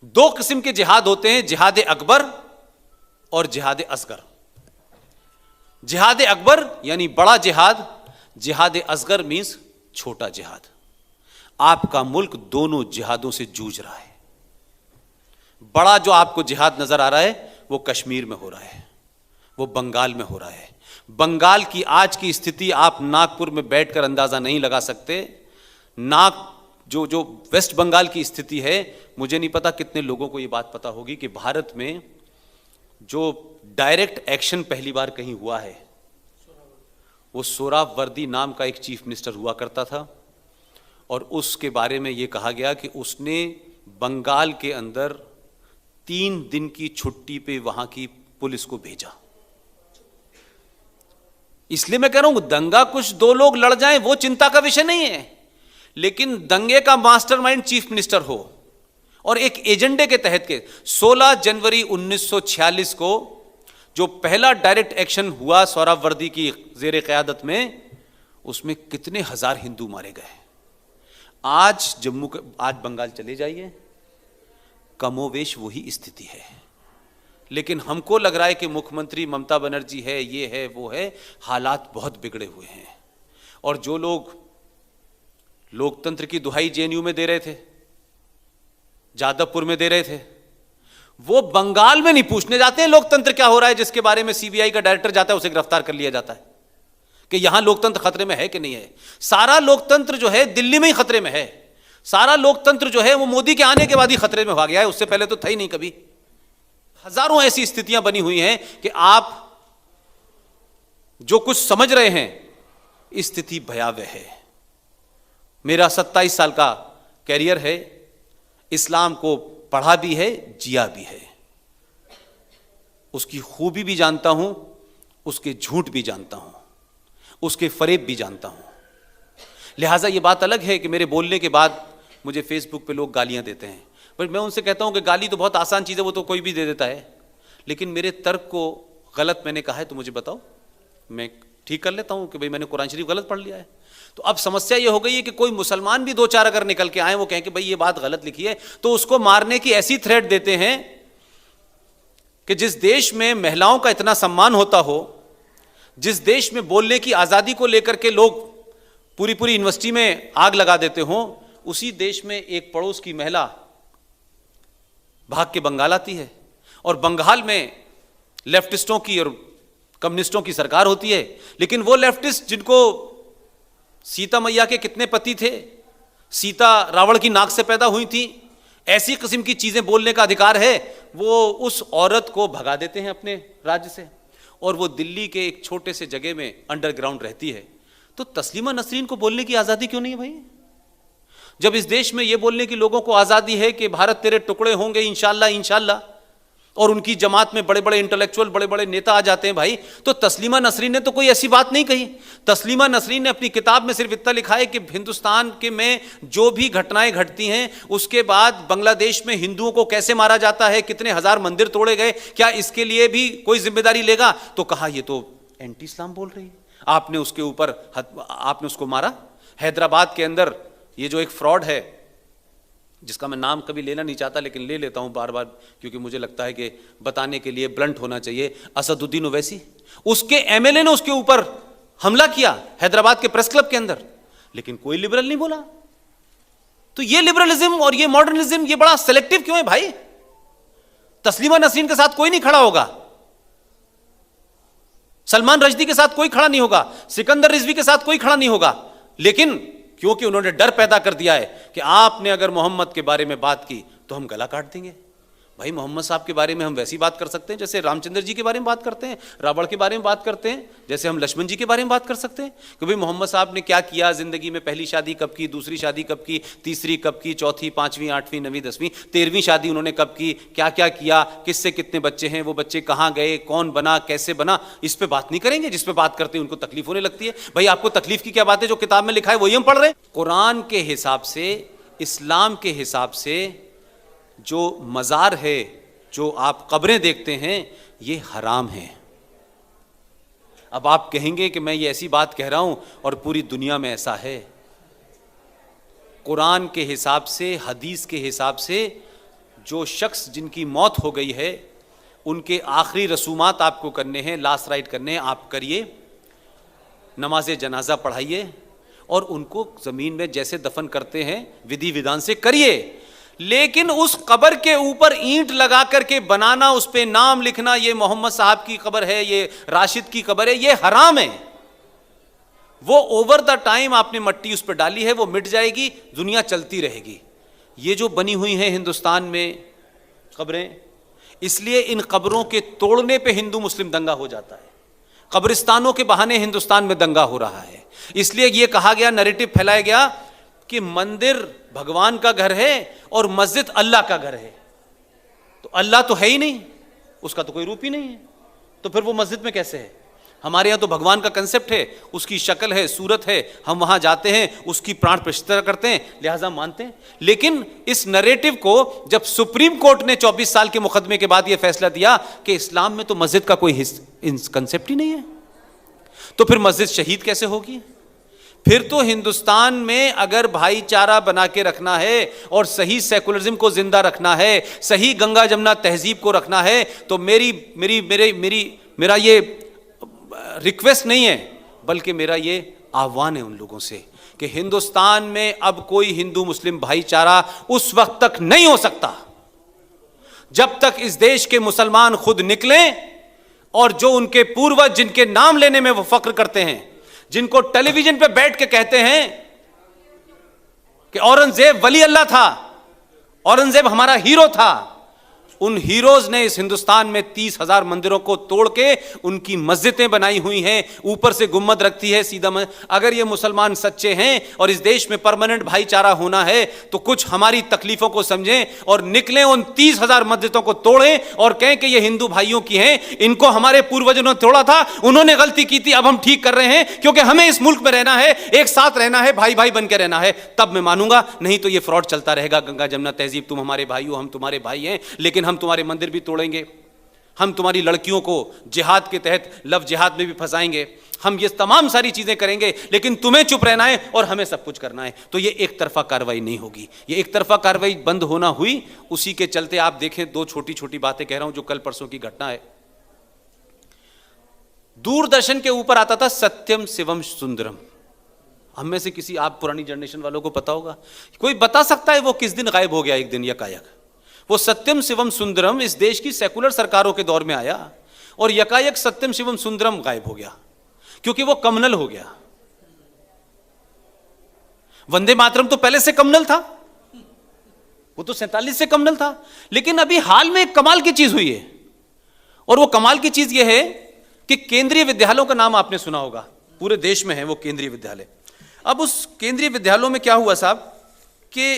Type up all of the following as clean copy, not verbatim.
दो किस्म के जिहाद होते हैं, जिहाद अकबर और जिहाद असगर। जिहाद अकबर यानी बड़ा जिहाद, जिहाद असगर मीन्स छोटा जिहाद। आपका मुल्क दोनों जिहादों से जूझ रहा है। बड़ा जो आपको जिहाद नजर आ रहा है वो कश्मीर में हो रहा है, वो बंगाल में हो रहा है। बंगाल की आज की स्थिति आप नागपुर में बैठकर अंदाजा नहीं लगा सकते। जो वेस्ट बंगाल की स्थिति है, मुझे नहीं पता कितने लोगों को ये बात पता होगी कि भारत में जो डायरेक्ट एक्शन पहली बार कहीं हुआ है वो सोहरावर्दी नाम का एक चीफ मिनिस्टर हुआ करता था, और उसके बारे में ये कहा गया कि उसने बंगाल के अंदर 3 दिन की छुट्टी पे वहां की पुलिस को भेजा। इसलिए मैं कह रहा हूं दंगा कुछ 2 लोग लड़ जाएं वो चिंता का विषय नहीं है, लेकिन दंगे का मास्टरमाइंड चीफ मिनिस्टर हो और एक एजेंडे के तहत के 16 जनवरी 1946 को जो पहला डायरेक्ट एक्शन हुआ सोहरावर्दी की जेर क़यादत में, उसमें कितने हजार हिंदू मारे गए। आज बंगाल चले जाइए, कमोवेश वही स्थिति है। लेकिन हमको लग रहा है कि मुख्यमंत्री ममता बनर्जी है, ये है, वो है, हालात बहुत बिगड़े हुए हैं। और जो लोग लोकतंत्र की दुहाई जेएनयू में दे रहे थे, जादवपुर में दे रहे थे, वो बंगाल में नहीं पूछने जाते हैं लोकतंत्र क्या हो रहा है, जिसके बारे में सीबीआई का डायरेक्टर जाता है, उसे गिरफ्तार कर लिया जाता है कि यहां लोकतंत्र खतरे में है कि नहीं है। सारा लोकतंत्र जो है दिल्ली में ही खतरे में है। सारा लोकतंत्र जो है वो मोदी के आने के बाद ही खतरे में हो गया है, उससे पहले तो था ही नहीं कभी। हजारों ऐसी स्थितियां बनी हुई हैं कि आप जो कुछ समझ रहे हैं स्थिति भयावह है। मेरा 27 साल का कैरियर है, इस्लाम को पढ़ा भी है, जिया भी है, उसकी खूबी भी जानता हूं, उसके झूठ भी जानता हूं, उसके फरेब भी जानता हूं। लिहाजा यह बात अलग है कि मेरे बोलने के बाद मुझे फेसबुक पे लोग गालियां देते हैं, पर मैं उनसे कहता हूं कि गाली तो बहुत आसान चीज़ है, वो तो कोई भी दे देता है। लेकिन मेरे तर्क को गलत मैंने कहा है तो मुझे बताओ, मैं ठीक कर लेता हूं कि भाई मैंने कुरान शरीफ गलत पढ़ लिया है। तो अब समस्या ये हो गई है कि कोई मुसलमान भी 2-4 अगर निकल के आए, वो कहें कि भाई ये बात गलत लिखी है, तो उसको मारने की ऐसी थ्रेट देते हैं कि जिस देश में महिलाओं का इतना सम्मान होता हो, जिस देश में बोलने की आज़ादी को लेकर के लोग पूरी यूनिवर्सिटी में आग लगा देते हो, उसी देश में एक पड़ोस की महिला भाग के बंगाल आती है और बंगाल में लेफ्टिस्टों की और कम्युनिस्टों की सरकार होती है। लेकिन वो लेफ्टिस्ट जिनको सीता मैया के कितने पति थे, सीता रावण की नाक से पैदा हुई थी, ऐसी किस्म की चीजें बोलने का अधिकार है, वो उस औरत को भगा देते हैं अपने राज्य से, और वो दिल्ली के एक छोटे से जगह में अंडरग्राउंड रहती है। तो तस्लीमा नसरीन को बोलने की आजादी क्यों नहीं है भाई? जब इस देश में ये बोलने की लोगों को आजादी है कि भारत तेरे टुकड़े होंगे इंशाल्लाह इंशाल्लाह, और उनकी जमात में बड़े बड़े इंटेलेक्चुअल, बड़े बड़े नेता आ जाते हैं भाई, तो तस्लीमा नसरीन ने तो कोई ऐसी बात नहीं कही। तस्लीमा नसरीन ने अपनी किताब में सिर्फ इतना लिखा है कि हिंदुस्तान के में जो भी घटनाएं घटती हैं, उसके बाद बांग्लादेश में हिंदुओं को कैसे मारा जाता है, कितने हजार मंदिर तोड़े गए, क्या इसके लिए भी कोई जिम्मेदारी लेगा? तो कहा ये तो एंटी इस्लाम बोल रही है, आपने उसके ऊपर आपने उसको मारा। हैदराबाद के अंदर ये जो एक फ्रॉड है, जिसका मैं नाम कभी लेना नहीं चाहता लेकिन ले लेता हूं बार बार, क्योंकि मुझे लगता है कि बताने के लिए ब्लंट होना चाहिए। असदुद्दीन ओवैसी, उसके एमएलए ने उसके ऊपर हमला किया हैदराबाद के प्रेस क्लब के अंदर, लेकिन कोई लिबरल नहीं बोला। तो ये लिबरलिज्म और ये मॉडर्निज्म ये बड़ा सेलेक्टिव क्यों है भाई? तस्लीमा नसरीन के साथ कोई नहीं खड़ा होगा, सलमान रश्दी के साथ कोई खड़ा नहीं होगा, सिकंदर रिजवी के साथ कोई खड़ा नहीं होगा, लेकिन क्योंकि उन्होंने डर पैदा कर दिया है कि आपने अगर मोहम्मद के बारे में बात की तो हम गला काट देंगे। भाई मोहम्मद साहब के बारे में हम वैसी बात कर सकते हैं जैसे रामचंद्र जी के बारे में बात करते हैं, रावण के बारे में बात करते हैं, जैसे हम लक्ष्मण जी के बारे में बात कर सकते हैं कि भाई मोहम्मद साहब ने क्या किया जिंदगी में, पहली शादी कब की, दूसरी शादी कब की, तीसरी कब की, चौथी, पांचवीं, आठवीं, 9वीं, 10वीं, 13वीं शादी उन्होंने कब की, क्या क्या किया, किससे कितने बच्चे हैं, वो बच्चे कहाँ गए, कौन बना, कैसे बना, इस पर बात नहीं करेंगे। जिस पर बात करते हैं उनको तकलीफ होने लगती है। भाई आपको तकलीफ की क्या बात है? जो किताब में लिखा है वही हम पढ़ रहे हैं। कुरान के हिसाब से, इस्लाम के हिसाब से जो मज़ार है, जो आप कब्रें देखते हैं, ये हराम है। अब आप कहेंगे कि मैं ये ऐसी बात कह रहा हूं और पूरी दुनिया में ऐसा है। कुरान के हिसाब से, हदीस के हिसाब से जो शख्स जिनकी मौत हो गई है उनके आखिरी रसूमात आपको करने हैं, लास्ट राइट करने हैं, आप करिए, नमाज जनाजा पढ़ाइए और उनको ज़मीन में जैसे दफन करते हैं विधि विधान से करिए। लेकिन उस कब्र के ऊपर ईंट लगा करके बनाना, उस पे नाम लिखना, ये मोहम्मद साहब की कब्र है, ये राशिद की कब्र है, ये हराम है। वो ओवर द टाइम आपने मट्टी उस पर डाली है, वो मिट जाएगी, दुनिया चलती रहेगी। ये जो बनी हुई हैं हिंदुस्तान में कब्रें, इसलिए इन कब्रों के तोड़ने पे हिंदू मुस्लिम दंगा हो जाता है। कब्रिस्तानों के बहाने हिंदुस्तान में दंगा हो रहा है। इसलिए यह कहा गया, नैरेटिव फैलाया गया कि मंदिर भगवान का घर है और मस्जिद अल्लाह का घर है। तो अल्लाह तो है ही नहीं, उसका तो कोई रूप ही नहीं है, तो फिर वो मस्जिद में कैसे है? हमारे यहाँ तो भगवान का कंसेप्ट है, उसकी शक्ल है, सूरत है, हम वहाँ जाते हैं, उसकी प्राण प्रतिष्ठा करते हैं, लिहाजा मानते हैं। लेकिन इस नरेटिव को जब सुप्रीम कोर्ट ने 24 साल के मुकदमे के बाद यह फैसला दिया कि इस्लाम में तो मस्जिद का कोई कंसेप्ट ही नहीं है, तो फिर मस्जिद शहीद कैसे होगी? फिर तो हिंदुस्तान में अगर भाईचारा बना के रखना है और सही सेकुलरिज्म को जिंदा रखना है, सही गंगा जमुना तहजीब को रखना है, तो मेरा ये रिक्वेस्ट नहीं है, बल्कि मेरा ये आह्वान है उन लोगों से कि हिंदुस्तान में अब कोई हिंदू मुस्लिम भाईचारा उस वक्त तक नहीं हो सकता जब तक इस देश के मुसलमान खुद निकलें और जो उनके पूर्वज जिनके नाम लेने में वो फख्र करते हैं, जिनको टेलीविजन पे बैठ के कहते हैं कि औरंगजेब वली अल्लाह था, औरंगजेब हमारा हीरो था, उन हीरोज ने इस हिंदुस्तान में 30,000 मंदिरों को तोड़ के उनकी मस्जिदें बनाई हुई हैं, ऊपर से गुम्मद रखती है सीधा अगर ये मुसलमान सच्चे हैं और इस देश में परमानेंट भाईचारा होना है तो कुछ हमारी तकलीफों को समझें और निकलें, उन 30,000 मस्जिदों को तोड़ें और कहें कि ये हिंदू भाइयों की हैं, इनको हमारे पूर्वजों ने तोड़ा था, उन्होंने गलती की थी, अब हम ठीक कर रहे हैं, क्योंकि हमें इस मुल्क में रहना है, एक साथ रहना है, भाई भाई बन के रहना है, तब मैं मानूंगा। नहीं तो ये फ्रॉड चलता रहेगा, गंगा जमुना तहजीब, तुम हमारे भाई हो, हम तुम्हारे भाई हैं, लेकिन हम तुम्हारे मंदिर भी तोड़ेंगे, हम तुम्हारी लड़कियों को जिहाद के तहत लव जिहाद में भी फंसाएंगे, हम ये तमाम सारी चीजें करेंगे, लेकिन तुम्हें चुप रहना है और हमें सब कुछ करना है। तो ये एक तरफा कार्रवाई नहीं होगी, ये एक तरफा कार्रवाई बंद होना हुई। उसी के चलते आप देखें, दो छोटी छोटी बातें कह रहा हूं जो कल परसों की घटना है। दूरदर्शन के ऊपर आता था सत्यम शिवम सुंदरम, हम में से किसी, आप पुरानी जनरेशन वालों को पता होगा, कोई बता सकता है वो किस दिन गायब हो गया? एक दिन यकायक वो सत्यम शिवम सुंदरम इस देश की सेकुलर सरकारों के दौर में आया और यकायक सत्यम शिवम सुंदरम गायब हो गया, क्योंकि वो कम्युनल हो गया। वंदे मातरम तो पहले से कम्युनल था, वो तो 47 से कम्युनल था, लेकिन अभी हाल में एक कमाल की चीज हुई है, और वो कमाल की चीज ये है कि केंद्रीय विद्यालयों का नाम आपने सुना होगा, पूरे देश में है वो केंद्रीय विद्यालय। अब उस केंद्रीय विद्यालयों में क्या हुआ साहब कि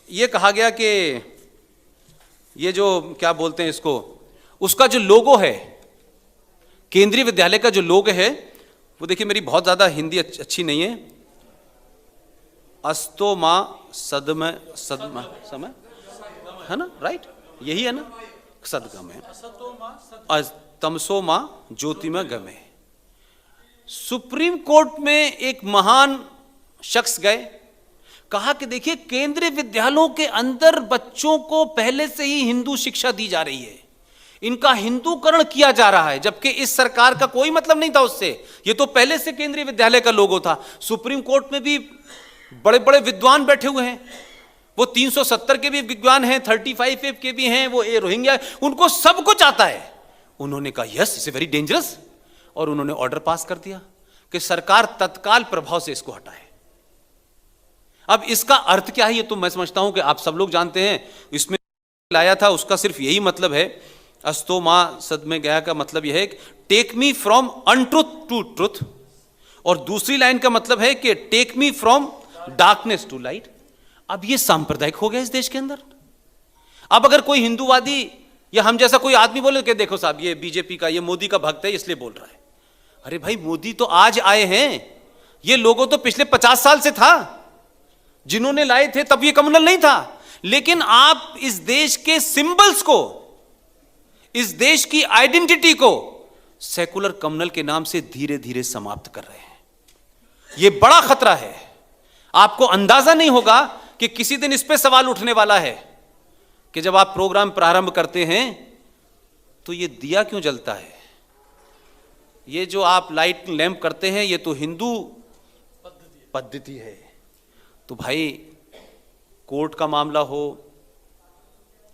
ये कहा गया कि ये जो क्या बोलते हैं इसको, उसका जो लोगो है, केंद्रीय विद्यालय का जो लोगो है, वो देखिए, मेरी बहुत ज्यादा हिंदी अच्छी नहीं है, अस्तो मां सदम सदम समय है ना, राइट, यही है ना, सदगम है, तमसो मां ज्योतिमय गमे। सुप्रीम कोर्ट में एक महान शख्स गए, कहा कि देखिए, केंद्रीय विद्यालयों के अंदर बच्चों को पहले से ही हिंदू शिक्षा दी जा रही है, इनका हिंदूकरण किया जा रहा है, जबकि इस सरकार का कोई मतलब नहीं था उससे, ये तो पहले से केंद्रीय विद्यालय का लोगो था। सुप्रीम कोर्ट में भी बड़े बड़े विद्वान बैठे हुए हैं, वो 370 के भी विद्वान हैं, 35 के भी हैं, वो रोहिंग्या, उनको सब कुछ आता है। उन्होंने कहा यस, इट्स वेरी डेंजरस, और उन्होंने ऑर्डर पास कर दिया कि सरकार तत्काल प्रभाव से इसको हटाए। अब इसका अर्थ क्या है, ये तो मैं समझता हूं कि आप सब लोग जानते हैं, इसमें लाया था उसका सिर्फ यही मतलब है, अस्तो मां सद में गया का मतलब यह है take me from untruth to truth, और दूसरी लाइन का मतलब है कि take me from darkness to light. अब ये सांप्रदायिक हो गया इस देश के अंदर। अब अगर कोई हिंदूवादी या हम जैसा कोई आदमी बोले कि देखो साहब, ये बीजेपी का, ये मोदी का भक्त है इसलिए बोल रहा है, अरे भाई, मोदी तो आज आए हैं, ये लोगों तो पिछले 50 साल से था, जिन्होंने लाए थे तब ये कम्युनल नहीं था। लेकिन आप इस देश के सिंबल्स को, इस देश की आइडेंटिटी को सेकुलर कम्युनल के नाम से धीरे धीरे समाप्त कर रहे हैं। यह बड़ा खतरा है। आपको अंदाजा नहीं होगा कि किसी दिन इस पे सवाल उठने वाला है कि जब आप प्रोग्राम प्रारंभ करते हैं तो ये दिया क्यों जलता है, ये जो आप लाइट लैंप करते हैं ये तो हिंदू पद्धति है। तो भाई कोर्ट का मामला हो,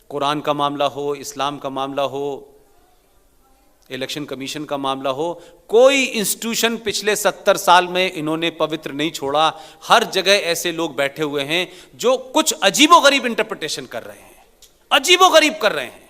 कुरान का मामला हो, इस्लाम का मामला हो, इलेक्शन कमीशन का मामला हो, कोई इंस्टीट्यूशन पिछले 70 साल में इन्होंने पवित्र नहीं छोड़ा। हर जगह ऐसे लोग बैठे हुए हैं जो कुछ अजीबोगरीब इंटरप्रिटेशन कर रहे हैं, अजीबोगरीब कर रहे हैं।